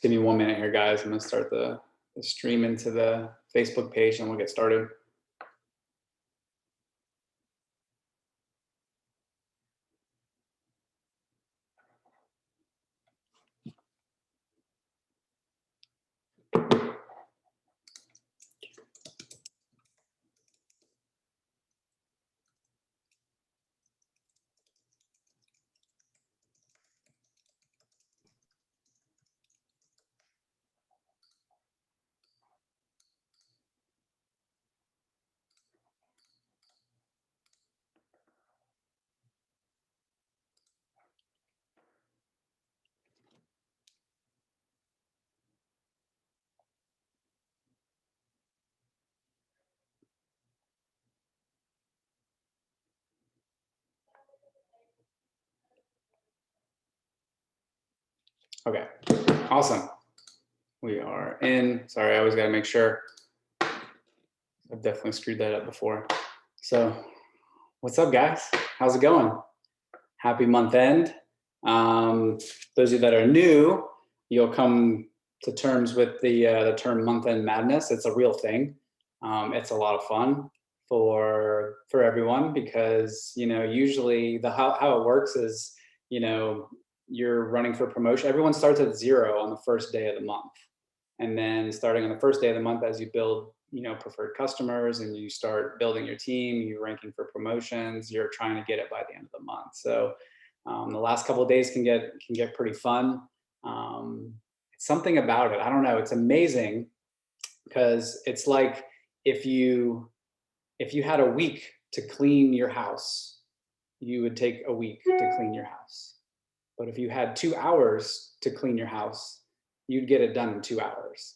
Give me 1 minute here, guys. I'm gonna start the stream into the Facebook page and we'll get started. Okay, awesome. We are in. Sorry, I always got to make sure. I've definitely screwed that up before. So, what's up, guys? How's it going? Happy month end. Those of you that are new, you'll come to terms with the term month end madness. It's a real thing. It's a lot of fun for everyone because usually how it works is you're running for promotion. Everyone starts at 0 on the first day of the month, and then starting on the first day of the month, as you build preferred customers and you start building your team, you're ranking for promotions, you're trying to get it by the end of the month. So the last couple of days can get pretty fun. It's something about it, I don't know, it's amazing because it's like if you had a week to clean your house, you would take a week to clean your house. But if you had 2 hours to clean your house, you'd get it done in 2 hours.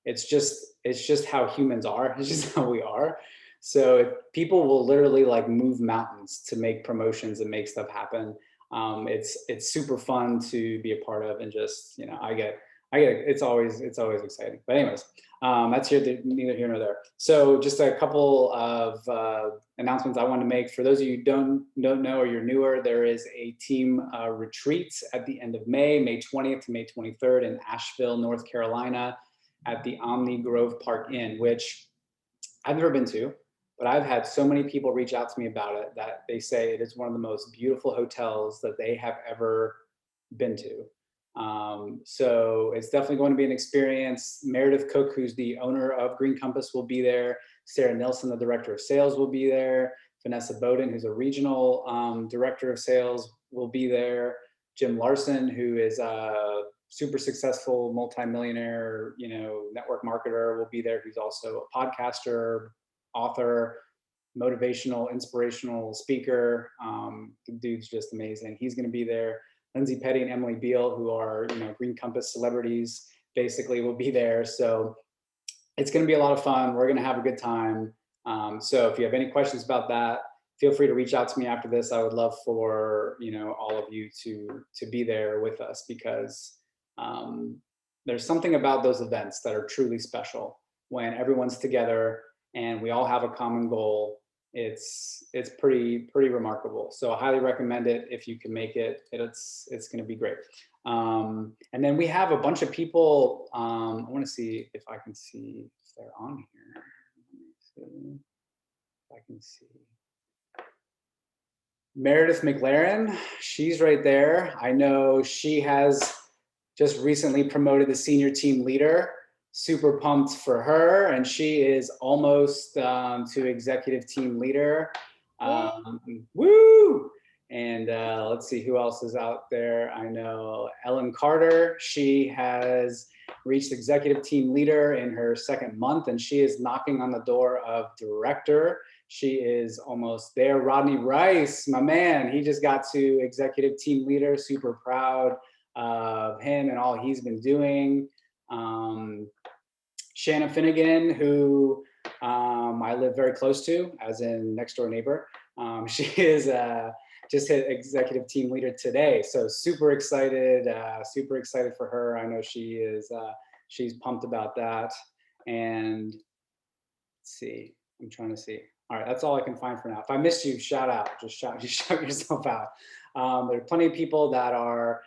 It's just how humans are. It's just how we are. So people will literally like move mountains to make promotions and make stuff happen. It's super fun to be a part of, and just I get it's always exciting. But anyways, that's neither here nor there. So just a couple of announcements I want to make. For those of you who don't know or you're newer, there is a team retreat at the end of May 20th to May 23rd in Asheville, North Carolina, at the Omni Grove Park Inn, which I've never been to, but I've had so many people reach out to me about it that they say it is one of the most beautiful hotels that they have ever been to. So it's definitely going to be an experience. Meredith Cook, who's the owner of Green Compass, will be there. Sarah Nilsson, the director of sales, will be there. Vanessa Bowden, who's a regional director of sales, will be there. Jim Larson, who is a super successful multimillionaire, network marketer, will be there, who's also a podcaster, author, motivational, inspirational speaker. The dude's just amazing. He's going to be there. Lynsey Petty and Emily Beal, who are Green Compass celebrities, basically will be there. So it's going to be a lot of fun. We're going to have a good time. So if you have any questions about that, feel free to reach out to me after this. I would love for all of you to be there with us, because there's something about those events that are truly special when everyone's together and we all have a common goal. It's pretty remarkable. So I highly recommend it if you can make it. It's going to be great. And then we have a bunch of people. I want to see if I can see if they're on here. Let me see if I can see. Meredith McLaren, she's right there. I know she has just recently promoted the senior team leader. Super pumped for her, and she is almost to executive team leader. Woo! And let's see who else is out there. I know Ellen Carter. She has reached executive team leader in her 2nd month, and she is knocking on the door of director. She is almost there. Rodney Rice, my man, he just got to executive team leader. Super proud of him and all he's been doing. Shanna Finnegan, who I live very close to, as in next door neighbor. She is just hit executive team leader today. So super excited for her. I know she is, she's pumped about that. And let's see, I'm trying to see. All right, that's all I can find for now. If I missed you, shout out, just shout yourself out. There are plenty of people that are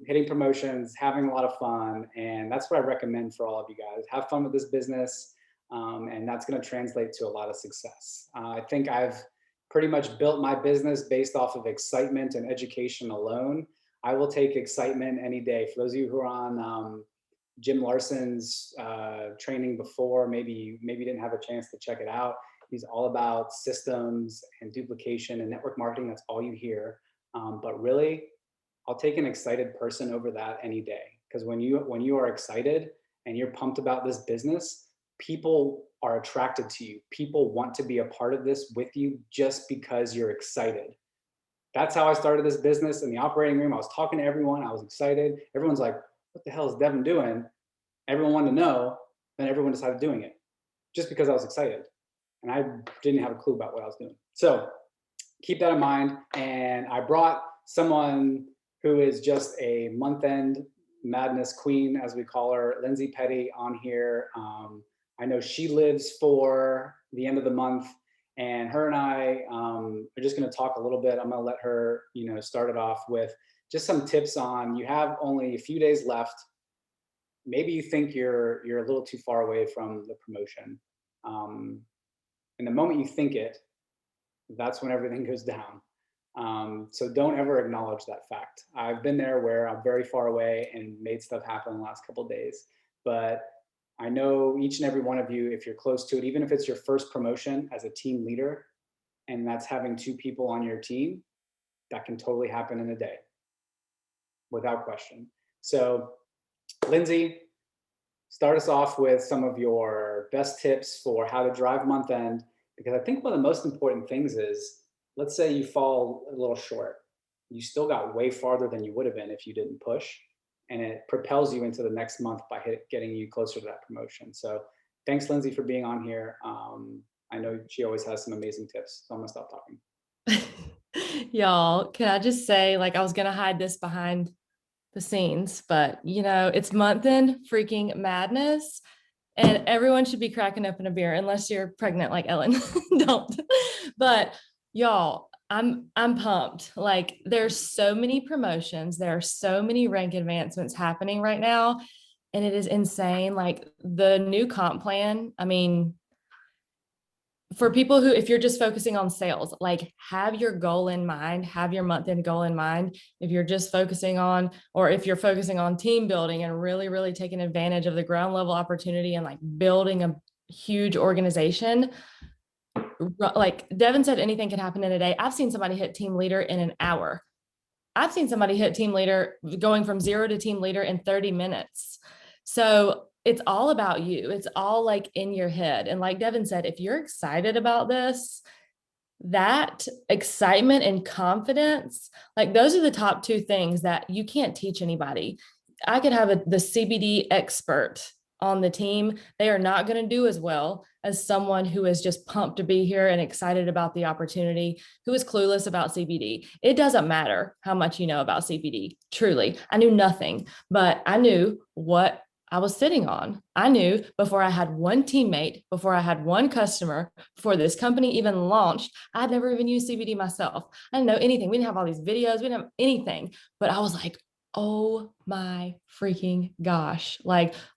hitting promotions, having a lot of fun. And that's what I recommend for all of you guys. Have fun with this business. And that's going to translate to a lot of success. I think I've pretty much built my business based off of excitement and education alone. I will take excitement any day. For those of you who are on Jim Larson's training before, maybe you didn't have a chance to check it out. He's all about systems and duplication and network marketing. That's all you hear. But really, I'll take an excited person over that any day. Because when you are excited and you're pumped about this business, people are attracted to you. People want to be a part of this with you just because you're excited. That's how I started this business in the operating room. I was talking to everyone. I was excited. Everyone's like, what the hell is Devin doing? Everyone wanted to know. Then everyone decided doing it just because I was excited. And I didn't have a clue about what I was doing. So keep that in mind. And I brought someone who is just a month-end madness queen, as we call her, Lynsey Petty, on here. I know she lives for the end of the month, and her and I are just going to talk a little bit. I'm going to let her, start it off with just some tips on, you have only a few days left. Maybe you think you're a little too far away from the promotion. And the moment you think it, that's when everything goes down. So don't ever acknowledge that fact. I've been there where I'm very far away and made stuff happen in the last couple of days, but I know each and every one of you, if you're close to it, even if it's your first promotion as a team leader, and that's having 2 people on your team, that can totally happen in a day, without question. So Lynsey, start us off with some of your best tips for how to drive month end, because I think one of the most important things is, let's say you fall a little short. You still got way farther than you would have been if you didn't push. And it propels you into the next month by getting you closer to that promotion. So thanks, Lynsey, for being on here. I know she always has some amazing tips. So I'm gonna stop talking. Y'all, can I just say, I was gonna hide this behind the scenes, but it's month end freaking madness. And everyone should be cracking open a beer unless you're pregnant like Ellen. Don't. But y'all, I'm pumped. There's so many promotions. There are so many rank advancements happening right now. And it is insane. The new comp plan, I mean, for people who, if you're just focusing on sales, have your goal in mind, have your month end goal in mind. If you're just focusing on, or if you're focusing on team building and really, really taking advantage of the ground level opportunity and building a huge organization, like Devin said, anything can happen in a day. I've seen somebody hit team leader in an hour. I've seen somebody hit team leader going from 0 to team leader in 30 minutes. So it's all about you. It's all in your head. And like Devin said, if you're excited about this, that excitement and confidence, those are the top 2 things that you can't teach anybody. I could have the CBD expert on the team. They are not going to do as well as someone who is just pumped to be here and excited about the opportunity, who is clueless about CBD. It doesn't matter how much you know about CBD. Truly, I knew nothing, but I knew what I was sitting on. I knew before I had one teammate, before I had one customer, before this company even launched, I'd never even used CBD myself. I didn't know anything. We didn't have all these videos. We didn't have anything, but I was like, oh my freaking gosh.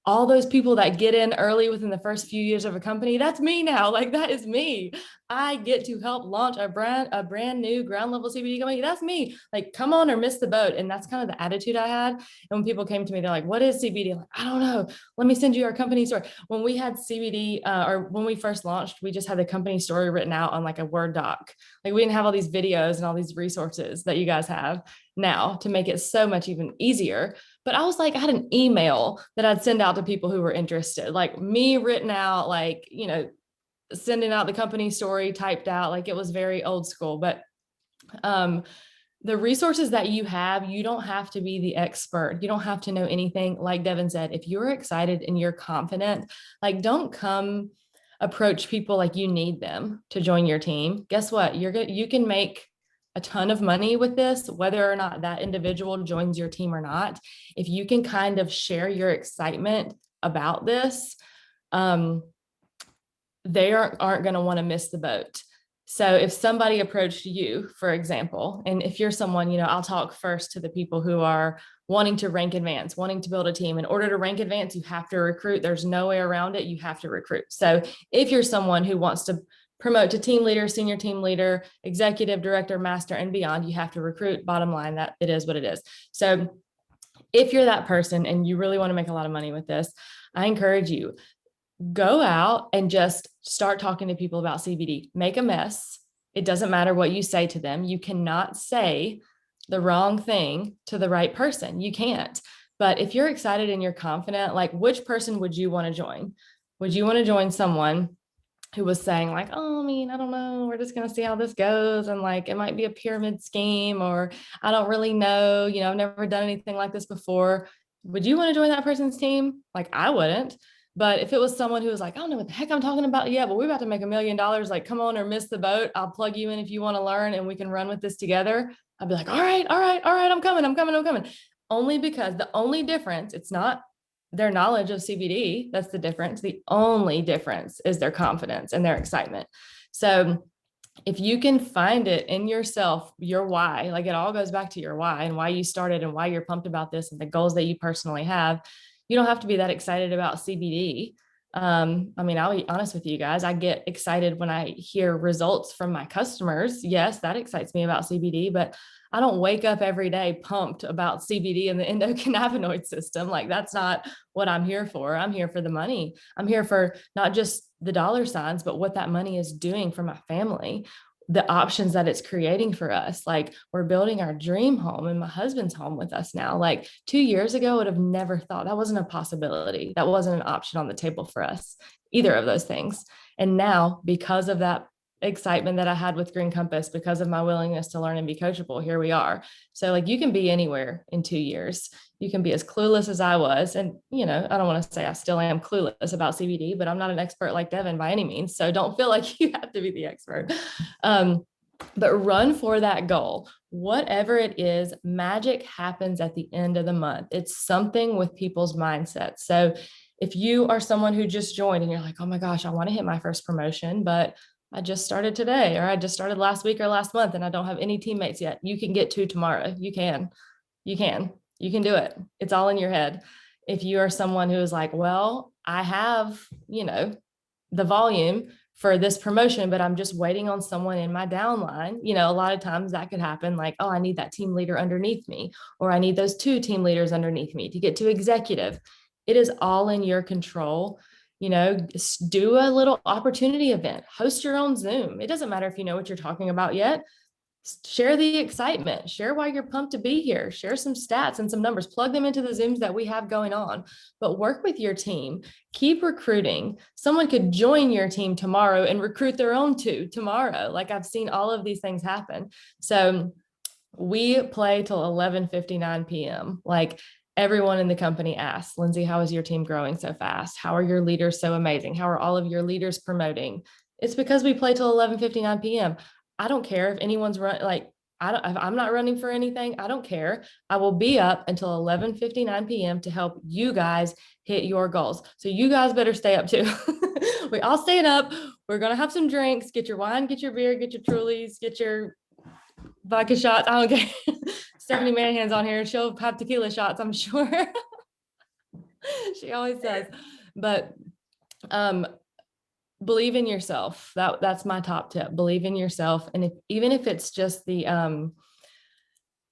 All those people that get in early within the first few years of a company, that's me now. That is me. I get to help launch a brand new ground level CBD company. That's me. Come on or miss the boat. And that's kind of the attitude I had. And when people came to me, they're like, what is CBD? I'm like, I don't know. Let me send you our company story. When we had CBD, or when we first launched, we just had the company story written out on a Word doc. We didn't have all these videos and all these resources that you guys have now to make it so much even easier. But I was I had an email that I'd send out to people who were interested, me written out, sending out the company story typed out. It was very old school. But the resources that you have, you don't have to be the expert. You don't have to know anything. Like Devin said, if you're excited and you're confident, don't come approach people like you need them to join your team. Guess what? You can make a ton of money with this, whether or not that individual joins your team or not. If you can kind of share your excitement about this, they aren't going to want to miss the boat. So if somebody approached you, for example, and if you're someone, I'll talk first to the people who are wanting to rank advance, wanting to build a team. In order to rank advance, you have to recruit. There's no way around it. You have to recruit. So if you're someone who wants to promote to team leader, senior team leader, executive director, master, and beyond, you have to recruit. Bottom line, that it is what it is. So if you're that person and you really want to make a lot of money with this, I encourage you, go out and just start talking to people about CBD. Make a mess. It doesn't matter what you say to them. You cannot say the wrong thing to the right person. You can't. But if you're excited and you're confident, like, which person would you want to join? Would you want to join someone who was saying like, oh, I mean, I don't know, we're just going to see how this goes. And like, it might be a pyramid scheme, or I don't really know, I've never done anything like this before. Would you want to join that person's team? Like, I wouldn't. But if it was someone who was like, I don't know what the heck I'm talking about yet, but we're about to make $1 million, like, come on or miss the boat. I'll plug you in if you want to learn and we can run with this together. I'd be like, all right, I'm coming. Only because the only difference, it's not their knowledge of CBD. That's the difference. The only difference is their confidence and their excitement. So if you can find it in yourself, your why, like, it all goes back to your why and why you started and why you're pumped about this and the goals that you personally have. You don't have to be that excited about CBD. I mean, I'll be honest with you guys. I get excited when I hear results from my customers. Yes, that excites me about CBD, but I don't wake up every day pumped about CBD and the endocannabinoid system. Like, that's not what I'm here for. I'm here for the money. I'm here for not just the dollar signs, but what that money is doing for my family, the options that it's creating for us. Like, we're building our dream home and my husband's home with us now. Like, 2 years ago, I would have never thought that wasn't a possibility. That wasn't an option on the table for us, either of those things. And now, because of that excitement that I had with Green Compass, because of my willingness to learn and be coachable, here we are. So like, you can be anywhere in 2 years. You can be as clueless as I was. And, I don't want to say I still am clueless about CBD, but I'm not an expert like Devin by any means. So don't feel like you have to be the expert. But run for that goal. Whatever it is, magic happens at the end of the month. It's something with people's mindsets. So if you are someone who just joined and you're like, oh my gosh, I want to hit my first promotion, but I just started today, or I just started last week or last month, and I don't have any teammates yet. You can get 2 tomorrow. You can do it. It's all in your head. If you are someone who is like, well, I have, the volume for this promotion, but I'm just waiting on someone in my downline. A lot of times that could happen, like, oh, I need that team leader underneath me, or I need those 2 team leaders underneath me to get to executive. It is all in your control. Do a little opportunity event, host your own Zoom. It doesn't matter if you know what you're talking about yet. Share the excitement, share why you're pumped to be here, share some stats and some numbers, plug them into the Zooms that we have going on, but work with your team, keep recruiting. Someone could join your team tomorrow and recruit their own 2 tomorrow. Like, I've seen all of these things happen. So we play till 11:59 p.m. Like, everyone in the company asks, Lynsey, how is your team growing so fast? How are your leaders so amazing? How are all of your leaders promoting? It's because we play till 11:59 p.m. I don't care if anyone's if I'm not running for anything, I don't care. I will be up until 11:59 p.m. to help you guys hit your goals. So you guys better stay up too. We all staying up. We're going to have some drinks. Get your wine, get your beer, get your Trulies, get your vodka shots. I don't care. Stephanie Manhan's on here. She'll have tequila shots, I'm sure. She always does. But believe in yourself. That's my top tip. Believe in yourself. And even if it's just the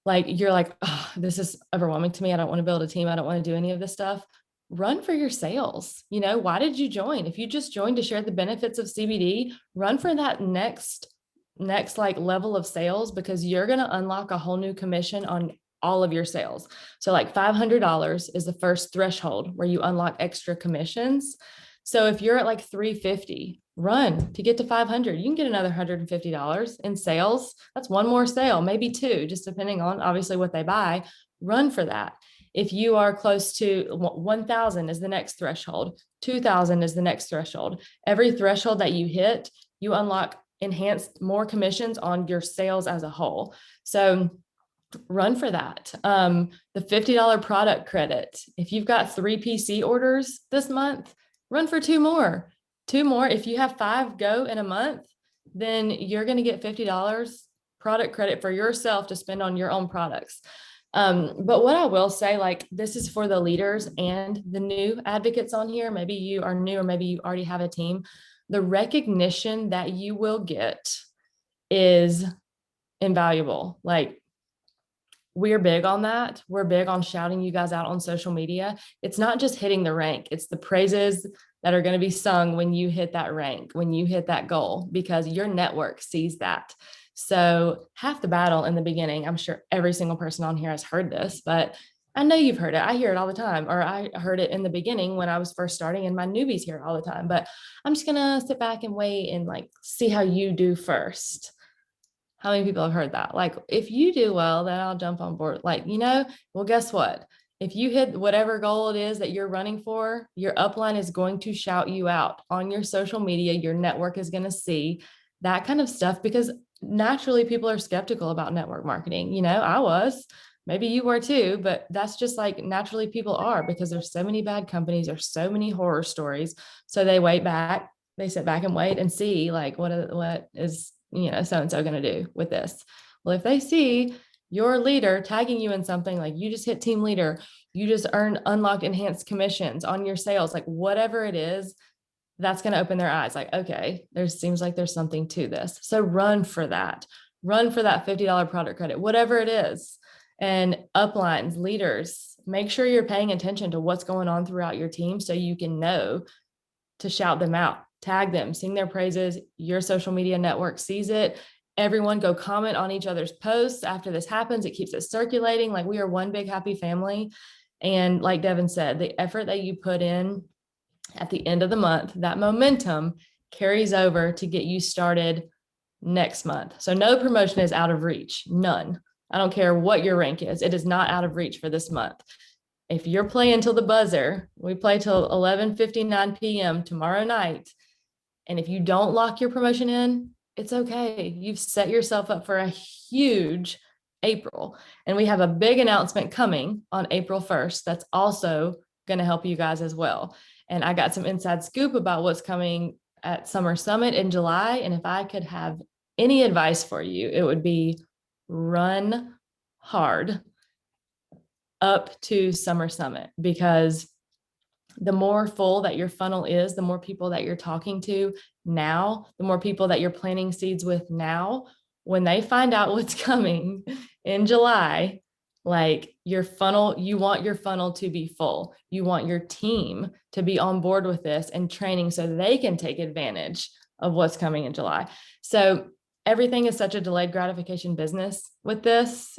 like, you're like, oh, this is overwhelming to me. I don't want to build a team. I don't want to do any of this stuff. Run for your sales. Why did you join? If you just joined to share the benefits of CBD, run for that next like level of sales, because you're going to unlock a whole new commission on all of your sales. So like $500 is the first threshold where you unlock extra commissions. So if you're at like 350, run to get to 500. You can get another $150 in sales. That's one more sale, maybe 2, just depending on obviously what they buy. Run for that. If you are close to 1,000 is the next threshold. 2,000 is the next threshold. Every threshold that you hit, you unlock enhanced more commissions on your sales as a whole. So run for that. The $50 product credit. If you've got 3 PC orders this month, run for 2 more. If you have 5 go in a month, then you're going to get $50 product credit for yourself to spend on your own products. But what I will say, like, this is for the leaders and the new advocates on here. Maybe you are new, or maybe you already have a team. The recognition that you will get is invaluable. Like, we're big on that. We're big on shouting you guys out on social media. It's not just hitting the rank, it's the praises that are going to be sung when you hit that rank, when you hit that goal, because your network sees that. So half the battle in the beginning, I'm sure every single person on here has heard this, but I know you've heard it. I hear it all the time, or I heard it in the beginning when I was first starting, and my newbies hear it all the time. But I'm just going to sit back and wait and like see how you do first. How many people have heard that? Like, if you do well, then I'll jump on board. Like, well, guess what? If you hit whatever goal it is that you're running for, your upline is going to shout you out on your social media. Your network is going to see that kind of stuff, because naturally people are skeptical about network marketing. I was, maybe you were too, but that's just like naturally people are, because there's so many bad companies, there's so many horror stories. So they sit back and wait and see like what is so-and-so going to do with this. Well, if they see your leader tagging you in something, like you just hit team leader, you just earned unlocked enhanced commissions on your sales, like whatever it is, that's going to open their eyes. Like, okay, seems like there's something to this. So run for that $50 product credit, whatever it is. And uplines, leaders, make sure you're paying attention to what's going on throughout your team so you can know to shout them out, tag them, sing their praises. Your social media network sees it. Everyone go comment on each other's posts after this happens. It keeps it circulating. Like, we are one big happy family. And like Devin said, the effort that you put in at the end of the month, that momentum carries over to get you started next month. So no promotion is out of reach. None. I don't care what your rank is. It is not out of reach for this month. If you're playing till the buzzer, we play till 11:59 p.m. tomorrow night. And if you don't lock your promotion in, it's okay. You've set yourself up for a huge April. And we have a big announcement coming on April 1st that's also going to help you guys as well. And I got some inside scoop about what's coming at Summer Summit in July. And if I could have any advice for you, it would be run hard up to Summer Summit, because the more full that your funnel is, the more people that you're talking to now, the more people that you're planting seeds with now, when they find out what's coming in July, like your funnel, you want your funnel to be full. You want your team to be on board with this and training so they can take advantage of what's coming in July. So everything is such a delayed gratification business with this,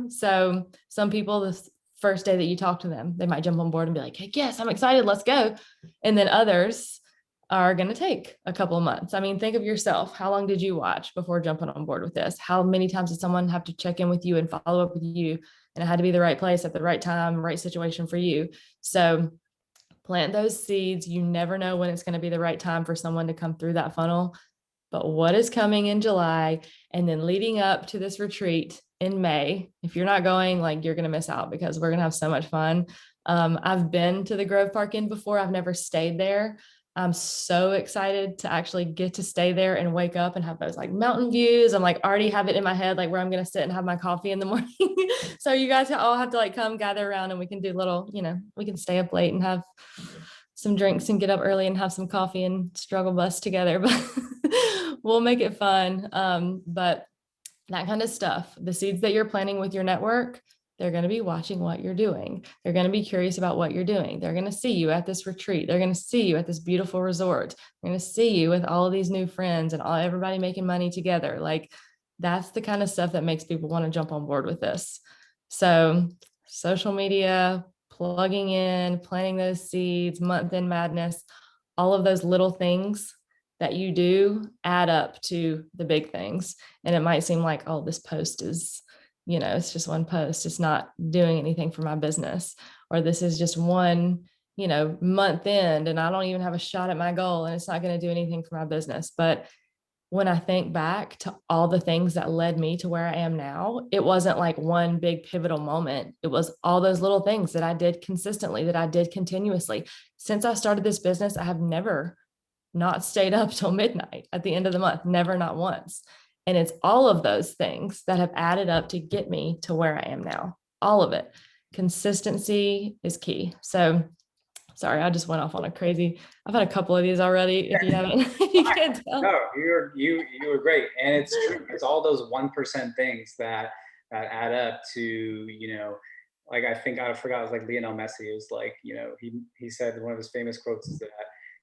so some people, the first day that you talk to them, they might jump on board and be like, hey, yes, I'm excited, let's go. And then others are going to take a couple of months. I mean, think of yourself. How long did you watch before jumping on board with this? How many times did someone have to check in with you and follow up with you? And it had to be the right place at the right time, right situation for you. So plant those seeds. You never know when it's going to be the right time for someone to come through that funnel. But what is coming in July, and then leading up to this retreat in May, if you're not going, like, you're going to miss out, because we're going to have so much fun. I've been to the Grove Park Inn before. I've never stayed there. I'm so excited to actually get to stay there and wake up and have those like mountain views. I'm like already have it in my head, like where I'm going to sit and have my coffee in the morning. So you guys all have to like come gather around, and we can do little, we can stay up late and have some drinks and get up early and have some coffee and struggle bus together, but we'll make it fun. But that kind of stuff, the seeds that you're planting with your network, they're going to be watching what you're doing. They're going to be curious about what you're doing. They're going to see you at this retreat. They're going to see you at this beautiful resort. They're going to see you with all of these new friends and everybody making money together. Like, that's the kind of stuff that makes people want to jump on board with this. So social media, plugging in, planting those seeds, month in madness, all of those little things that you do add up to the big things. And it might seem like, oh, this post is, it's just one post. It's not doing anything for my business. Or this is just one, month end, and I don't even have a shot at my goal, and it's not going to do anything for my business. But when I think back to all the things that led me to where I am now, it wasn't like one big pivotal moment. It was all those little things that I did consistently, that I did continuously. Since I started this business, I have never not stayed up till midnight at the end of the month, never, not once. And it's all of those things that have added up to get me to where I am now. All of it. Consistency is key. So sorry, I just went off on a crazy. I've had a couple of these already. If you haven't, you can't tell. No, you were great, and it's true. It's all those 1% things that add up to, you know, like I think I forgot, it was like Lionel Messi. It was like, you know, he said one of his famous quotes is that,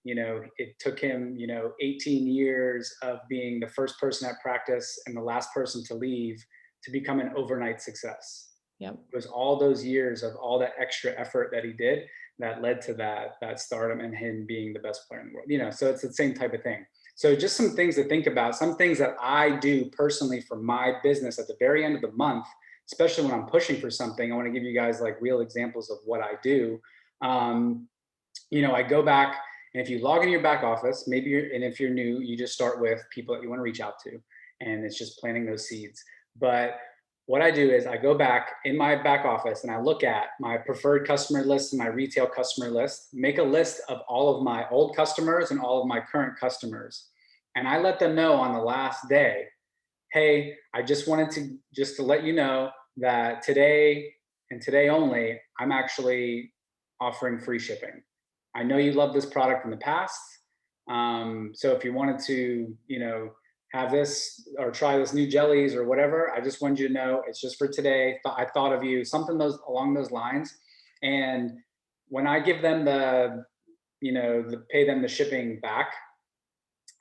you know, it took him, you know, 18 years of being the first person at practice and the last person to leave to become an overnight success. Yep. It was all those years of all that extra effort that he did that led to that stardom and him being the best player in the world. You know, so it's the same type of thing. So just some things to think about, some things that I do personally for my business at the very end of the month, especially when I'm pushing for something. I want to give you guys like real examples of what I do. You know, I go back, and if you log into your back office, maybe and if you're new, you just start with people that you want to reach out to, and it's just planting those seeds. But what I do is I go back in my back office and I look at my preferred customer list and my retail customer list, make a list of all of my old customers and all of my current customers. And I let them know on the last day, hey, I just wanted to let you know that today and today only, I'm actually offering free shipping. I know you loved this product in the past. So if you wanted to, you know, have this or try this new jellies or whatever, I just wanted you to know it's just for today. I thought of you, something along those lines. And when I give them pay them the shipping back,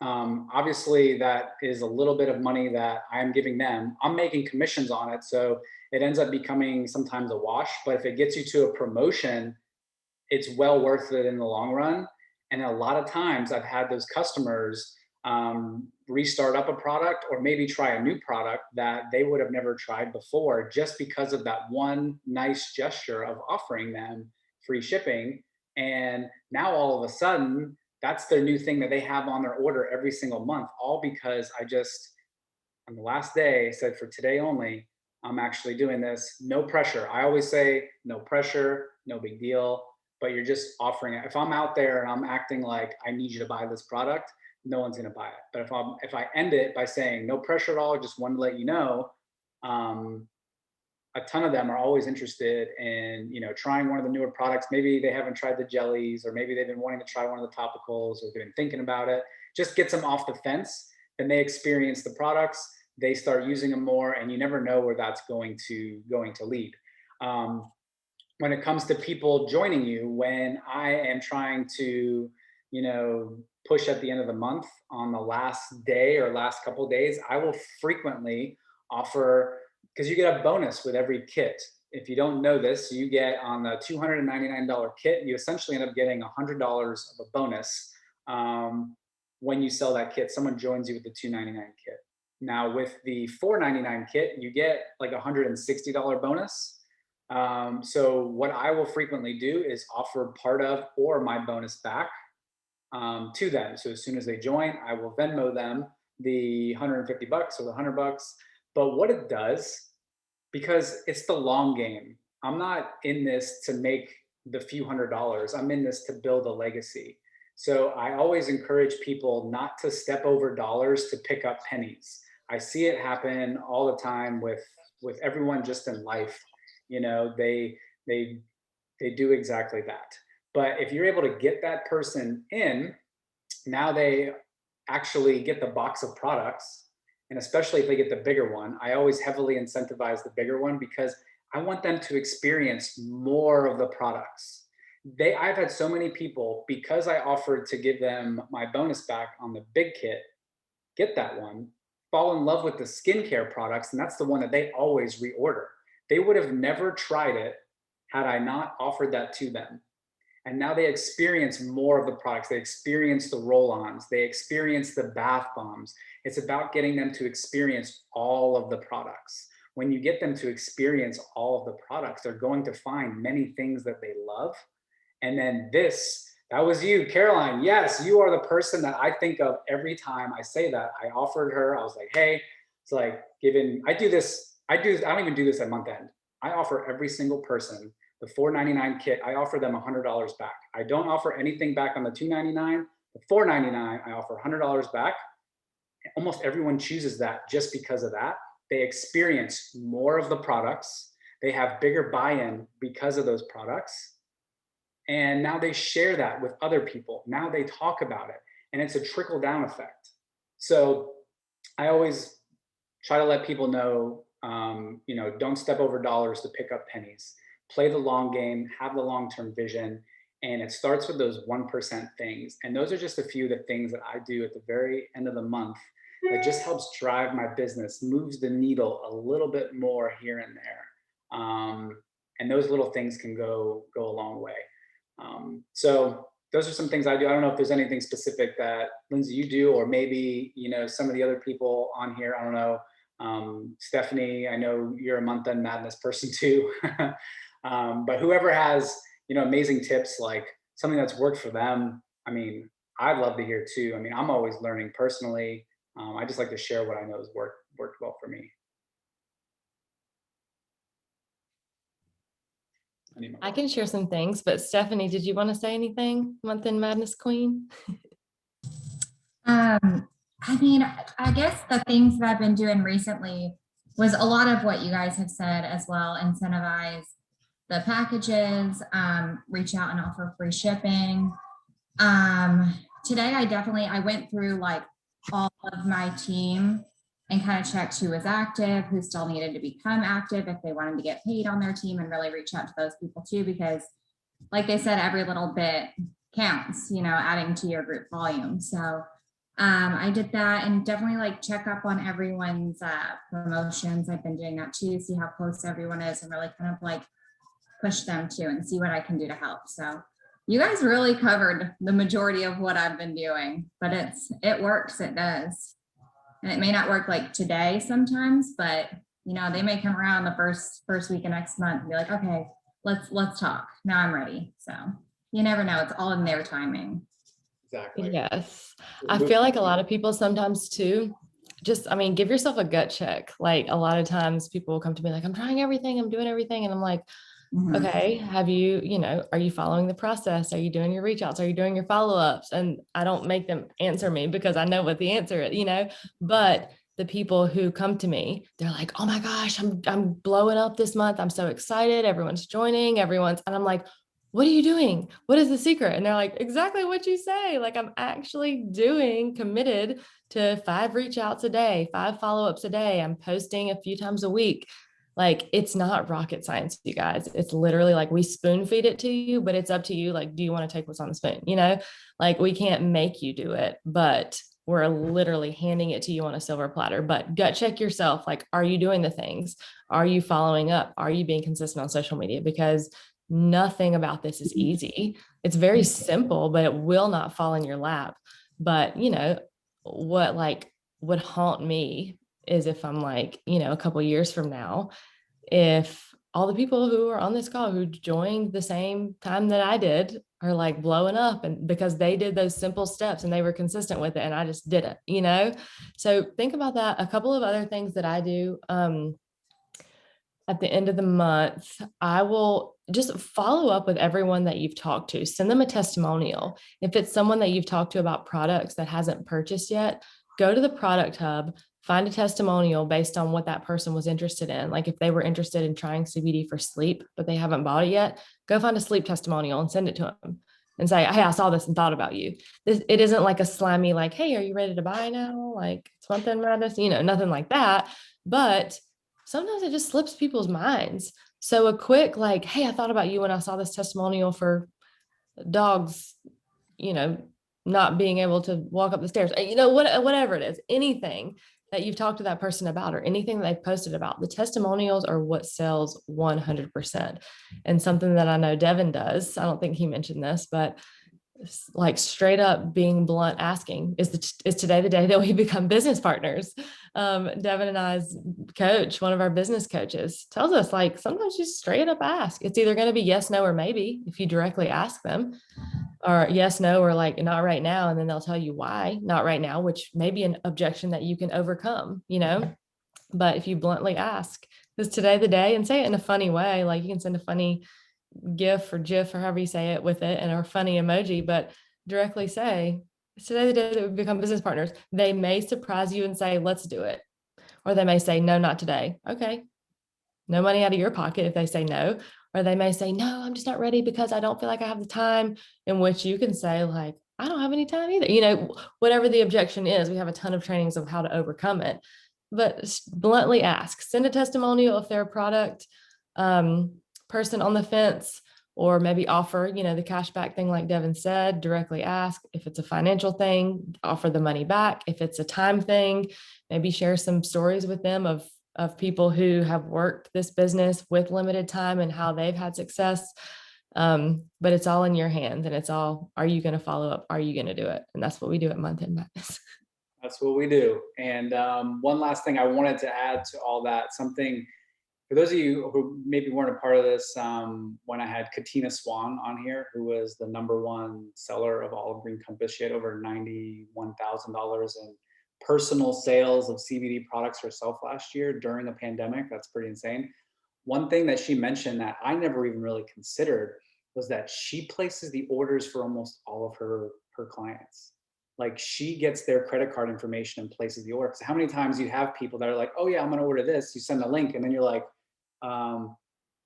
obviously that is a little bit of money that I'm giving them. I'm making commissions on it, so it ends up becoming sometimes a wash. But if it gets you to a promotion, it's well worth it in the long run. And a lot of times I've had those customers restart up a product or maybe try a new product that they would have never tried before, just because of that one nice gesture of offering them free shipping. And now all of a sudden, that's their new thing that they have on their order every single month, all because I just, on the last day, said for today only, I'm actually doing this. No pressure. I always say no pressure, no big deal, but you're just offering it. If I'm out there and I'm acting like I need you to buy this product, no one's going to buy it. But if I end it by saying no pressure at all, just wanted to let you know, a ton of them are always interested in, you know, trying one of the newer products. Maybe they haven't tried the jellies, or maybe they've been wanting to try one of the topicals, or they've been thinking about it. Just gets them off the fence, and they experience the products. They start using them more, and you never know where that's going to lead. When it comes to people joining you, when I am trying to, you know, push at the end of the month on the last day or last couple of days, I will frequently offer, because you get a bonus with every kit. If you don't know this, you get on the $299 kit, you essentially end up getting $100 of a bonus when you sell that kit. Someone joins you with the $299 kit. Now with the $499 kit, you get like a $160 bonus. So what I will frequently do is offer part of or my bonus back to them. So as soon as they join, I will Venmo them the 150 bucks or the 100 bucks. But what it does, because it's the long game, I'm not in this to make the few $100s. I'm in this to build a legacy. So I always encourage people not to step over dollars to pick up pennies. I see it happen all the time with everyone just in life. You know, they do exactly that. But if you're able to get that person in, now they actually get the box of products. And especially if they get the bigger one, I always heavily incentivize the bigger one, because I want them to experience more of the products. I've had so many people, because I offered to give them my bonus back on the big kit, get that one, fall in love with the skincare products, and that's the one that they always reorder. They would have never tried it had I not offered that to them. And now they experience more of the products. They experience the roll-ons. They experience the bath bombs. It's about getting them to experience all of the products. When you get them to experience all of the products, they're going to find many things that they love. And then that was you, Caroline. Yes, you are the person that I think of every time I say that. I offered her, I was like, hey, it's like I don't even do this at month end. I offer every single person the $499 kit. I offer them $100 back. I don't offer anything back on the $299, For $4.99, I offer $100 back. Almost everyone chooses that just because of that. They experience more of the products. They have bigger buy-in because of those products. And now they share that with other people. Now they talk about it, and it's a trickle down effect. So I always try to let people know, don't step over dollars to pick up pennies. Play the long game, have the long-term vision, and it starts with those 1% things. And those are just a few of the things that I do at the very end of the month that just helps drive my business, moves the needle a little bit more here and there. And those little things can go a long way. So those are some things I do. I don't know if there's anything specific that Lynsey you do, or maybe some of the other people on here. I don't know. Stephanie, I know you're a month end madness person too. But whoever has amazing tips, like something that's worked for them, I mean, I'd love to hear too. I mean, I'm always learning personally. I just like to share what I know has worked well for me. I can share some things, but Stephanie, did you want to say anything, Month End Madness Queen? I mean, I guess the things that I've been doing recently was a lot of what you guys have said as well. Incentivize the packages, reach out and offer free shipping. Today, I went through like all of my team and kind of checked who was active, who still needed to become active if they wanted to get paid on their team, and really reach out to those people too, because like they said, every little bit counts, adding to your group volume. So I did that, and definitely like check up on everyone's promotions. I've been doing that too, see how close everyone is, and really kind of like push them too and see what I can do to help. So you guys really covered the majority of what I've been doing, but it works, it does. And it may not work like today sometimes, but they may come around the first week of next month and be like, okay, let's talk. Now I'm ready. So you never know. It's all in their timing. Exactly. Yes. I feel like a lot of people sometimes too, give yourself a gut check. Like a lot of times people will come to me like, I'm trying everything, I'm doing everything. And I'm like, okay, have you, are you following the process? Are you doing your reach outs? Are you doing your follow-ups? And I don't make them answer me because I know what the answer is, but the people who come to me, they're like, oh my gosh, I'm blowing up this month. I'm so excited. Everyone's joining, and I'm like, what are you doing? What is the secret? And they're like, exactly what you say. Like I'm actually committed to 5 reach outs a day, 5 follow-ups a day. I'm posting a few times a week. Like it's not rocket science, you guys. It's literally like we spoon feed it to you, but it's up to you. Like, do you want to take what's on the spoon? Like we can't make you do it, but we're literally handing it to you on a silver platter. But gut check yourself. Like, are you doing the things? Are you following up? Are you being consistent on social media? Because nothing about this is easy. It's very simple, but it will not fall in your lap. But what like would haunt me is if I'm like, a couple of years from now, if all the people who are on this call who joined the same time that I did are like blowing up, and because they did those simple steps and they were consistent with it and I just didn't, So think about that. A couple of other things that I do at the end of the month, I will just follow up with everyone that you've talked to. Send them a testimonial. If it's someone that you've talked to about products that hasn't purchased yet, go to the product hub, find a testimonial based on what that person was interested in. Like if they were interested in trying CBD for sleep, but they haven't bought it yet, go find a sleep testimonial and send it to them and say, hey, I saw this and thought about you. It isn't like a slimy, like, hey, are you ready to buy now? Like it's something around us, nothing like that. But sometimes it just slips people's minds. So a quick like, hey, I thought about you when I saw this testimonial for dogs, not being able to walk up the stairs, whatever it is, anything that you've talked to that person about or anything that they've posted about. The testimonials are what sells 100%. And something that I know Devin does, I don't think he mentioned this, but like straight up being blunt, asking, is today the day that we become business partners? Devin and I's coach, one of our business coaches, tells us like sometimes you straight up ask. It's either going to be yes, no, or maybe if you directly ask them, or yes, no, or like not right now. And then they'll tell you why not right now, which may be an objection that you can overcome, but if you bluntly ask, is today the day, and say it in a funny way, like you can send a funny GIF or GIF or however you say it with it and a funny emoji, but directly say, Is today the day that we become business partners? They may surprise you and say, let's do it. Or they may say, no, not today. Okay. No money out of your pocket if they say no. Or they may say, no, I'm just not ready because I don't feel like I have the time, in which you can say, like, I don't have any time either. You know, whatever the objection is, we have a ton of trainings of how to overcome it. But bluntly ask, send a testimonial if they're a product person on the fence, or maybe offer, you know, the cashback thing like Devin said, directly ask. If it's a financial thing, offer the money back. If it's a time thing, maybe share some stories with them of people who have worked this business with limited time and how they've had success. But it's all in your hands, and it's all, are you going to follow up? Are you going to do it? And that's what we do at Month End Madness. That's what we do. And one last thing I wanted to add to all that, something for those of you who maybe weren't a part of this, when I had Katina Swan on here, who was the #1 seller of Olive Green Compass, she had over $91,000 in personal sales of CBD products herself last year during a pandemic. That's pretty insane. One thing that she mentioned that I never even really considered was that she places the orders for almost all of her clients. Like, she gets their credit card information and places the order. So how many times you have people that are like, oh yeah, I'm gonna order this, you send a link, and then you're like,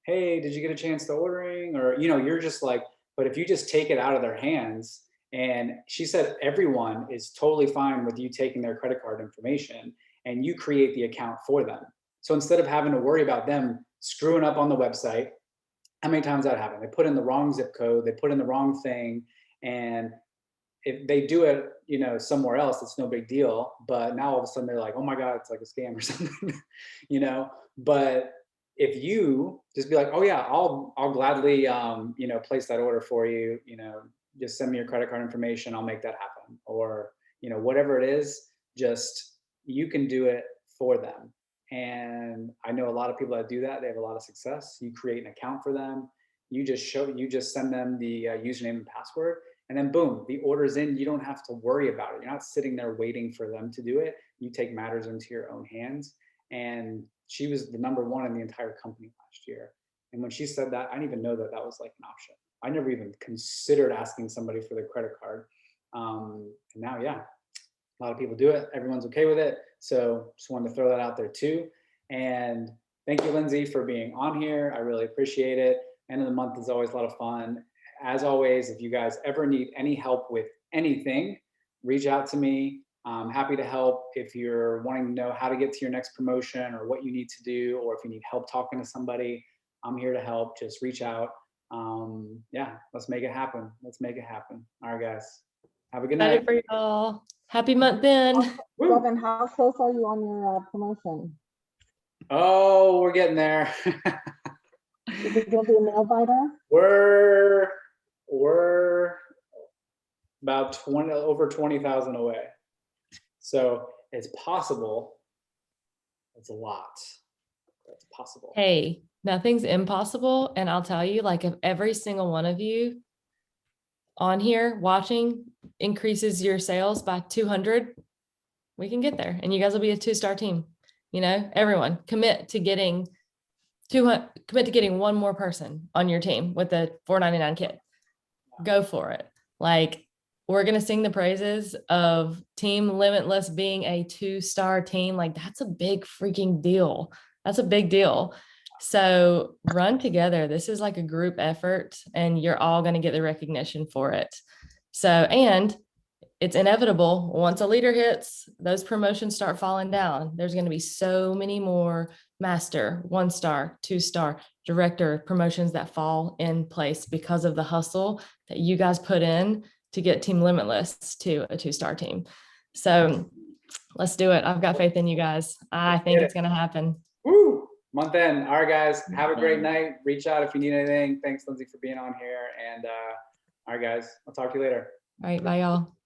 hey, did you get a chance to ordering? Or, you know, you're just like, but if you just take it out of their hands, and she said everyone is totally fine with you taking their credit card information and you create the account for them. So instead of having to worry about them screwing up on the website, how many times that happened? They put in the wrong zip code, they put in the wrong thing, and if they do it, you know, somewhere else, it's no big deal. But now all of a sudden they're like, oh my God, it's like a scam or something, you know. But if you just be like, oh yeah, I'll gladly, you know, place that order for you, you know, just send me your credit card information, I'll make that happen. Or, you know, whatever it is, just, you can do it for them. And I know a lot of people that do that, they have a lot of success. You create an account for them, you just send them the username and password, and then boom, the order's in. You don't have to worry about it. You're not sitting there waiting for them to do it. You take matters into your own hands. And she was the #1 in the entire company last year. And when she said that, I didn't even know that that was like an option. I never even considered asking somebody for their credit card. And now, yeah, a lot of people do it. Everyone's okay with it. So just wanted to throw that out there too. And thank you, Lynsey, for being on here. I really appreciate it. End of the month is always a lot of fun. As always, if you guys ever need any help with anything, reach out to me. I'm happy to help. If you're wanting to know how to get to your next promotion, or what you need to do, or if you need help talking to somebody, I'm here to help. Just reach out. Yeah, let's make it happen. Let's make it happen. All right, guys. Have a good night. For y'all. Happy Month End. Devin, how close are you on your promotion? Oh, we're getting there. Is it going to be a nail biter? We're about over 20,000 away. So it's possible. It's a lot. It's possible. Hey, nothing's impossible. And I'll tell you, like, if every single one of you on here watching increases your sales by 200, we can get there, and you guys will be a 2-star team. You know, everyone commit to getting 200, commit to getting one more person on your team with a $4.99 kit. Go for it. Like, we're going to sing the praises of Team Limitless being a 2-star team. Like, that's a big freaking deal. That's a big deal. So run together. This is like a group effort, and you're all going to get the recognition for it. So, and it's inevitable. Once a leader hits, those promotions start falling down. There's going to be so many more master, 1-star, 2-star, director promotions that fall in place because of the hustle that you guys put in to get Team Limitless to a 2-star team. So let's do it. I've got faith in you guys. I think it's going to happen. Woo! Month end. All right, guys. Have a great night. Reach out if you need anything. Thanks, Lynsey, for being on here. And all right, guys. I'll talk to you later. All right. Bye, y'all.